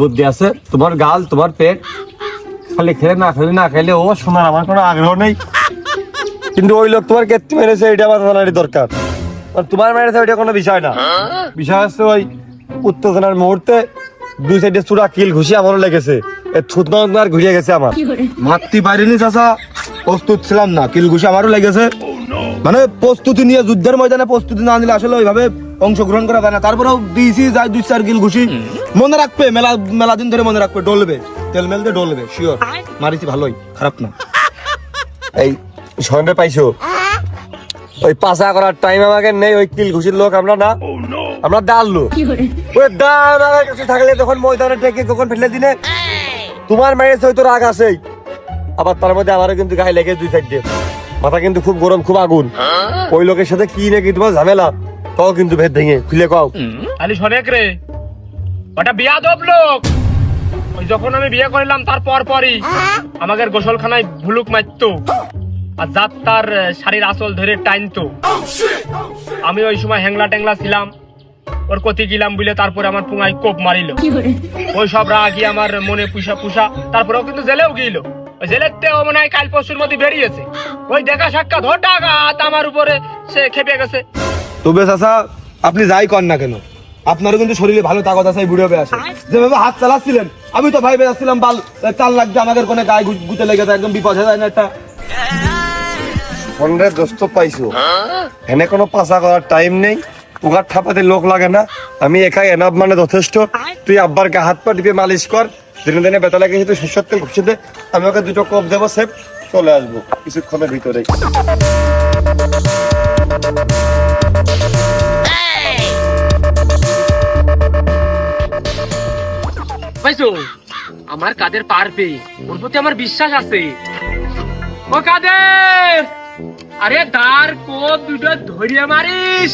বুদ্ধি আছে তোমার গাল তোমার পেট খালি খেলে না খেলে ও শোনার আমার কোনো আগ্রহ নেই, কিন্তু ওই লোক তোমার কেত্তি মেরেছে এটা আমার জানারই দরকার। আর তোমার মেরেছে ওইটা কোনো বিষয় না, বিষয় হচ্ছে ওই উত্তেজনার মুহূর্তে দুই সাইডে চূড়া কিল ঘুষি আমারও লেগেছে, থুতনা ঘুরিয়ে গেছে আমার মাতৃ বাইরেনি চাষা, প্রস্তুত ছিলাম না, কিল ঘুষি আমারও লেগেছে। মানে প্রস্তুতি নিয়ে যুদ্ধের ময়দানে প্রস্তুতি না নিলে আসলে ওইভাবে অংশগ্রহণ করা যায় না। তারপরেও দিয়েছি যাই 2-4 কিল ঘুষি, মনে রাখবে মেলা দিন ধরে মনে রাখবে, ডলবে তেল মেলতে ডলবে শিওর, মারিছি ভালোই খারাপ না। এই সন্ধ্যে পাইছো ওই পাশা করার টাইম আমাকে নেই, ওই কিল ঘুষির লোক আমরা না, আমরা ডাল লোক। ওই ডাল আমার কাছে থাকলে তখন ময়দানে টেকে কখন ফেলে দিনে তোমার মেরেছে হয়তো রাগ আসেই, আবার তার মধ্যে আমারও কিন্তু গায়ে লেগে দুই সাইড দিয়ে মাথা কিন্তু খুব গরম খুব আগুন। ওই লোকের সাথে কি নাকি তোমার ঝামেলা তাও কিন্তু ভেদ ভেঙে খুলে কও। আলি শোনেক রে, ওটা বিয়াদব লোক। ওই যখন আমি বিয়ে করলাম তার পরই আমাদের গোসলখানায় ভুলুক মারতো আর যাত তার শাড়ির আঁচল ধরে টাইনতো। আমি ওই সময় হ্যাংলা ট্যাংলা ছিলাম, ওর কতি গিলাম বলে তারপরে আমার পুঙায় কোপ মারিল। ওই সব রাগই আমার মনে পুষা তারপরেও কিন্তু জেলেও গিয়েছিল। ওই জেলেতে ও মনে হয় কাল পরশুর মধ্যে বেরিয়েছে। ওই দেখা সাক্ষাৎ হঠাৎ আমার উপরে সে খেপে গেছে। তবে চাচা আপনি যাই কর না কেন, আপনারও কিন্তু শরীরে ভালো তাকত আছে, বুড়ো হয়ে আসে যেভাবে হাত চালাচ্ছিলেন আমি তো ভাইবে আসছিলাম বাল 4 লাখ দিয়ে আমাদের কোনে গায়ে গুতে লেগে যায়, একদম বিপদ হয়ে যায় না একটা। ফোনের দোস্ত পাইছো এনে কোনো পাশা করার টাইম নেই, উগার ঠাপাতে লোক লাগে না, আমি একাই এনাফ মানে যথেষ্ট। তুই আব্বার গা হাত পা টিপে মালিশ কর, দিনে দিনে বেতা লাগে তুই সরষের তেল ঘুষে দে, আমি ওকে 2টো কোপ দেবো, সেফ চলে আসবো কিছুক্ষণের ভিতরে। পাইছো আমার কাদের পারবে, ওর প্রতি আমার বিশ্বাস আছে। ও কাদের, আরে দাঁড় কোপ দুটো ধরিয়ে মারিস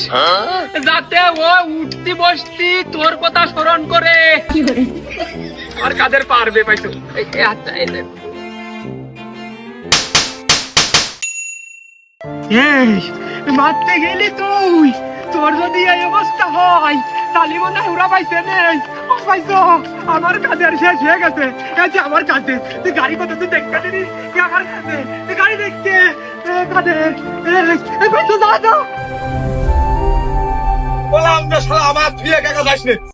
যাতে ও উঠতি বসতি তোর কথা স্মরণ করে। আর কাদের পারবে পাইছো, এই হাতটা এনে এই মারতে গেলি তুই, তোর যদি এই অবস্থা হয় তাহলে মনে হয় ওরা পাইছে নেই। ও পাইছো আমার কাজের শেষ হয়ে গেছে, এই যে আমার কাছে তুই গাড়ি কত তুই দেখতে দিবি, তুই আমার কাছে তুই গাড়ি দেখতে কাদের এই পাইছো যা বললাম যে শালা আমার তুই একা একা যাস নে।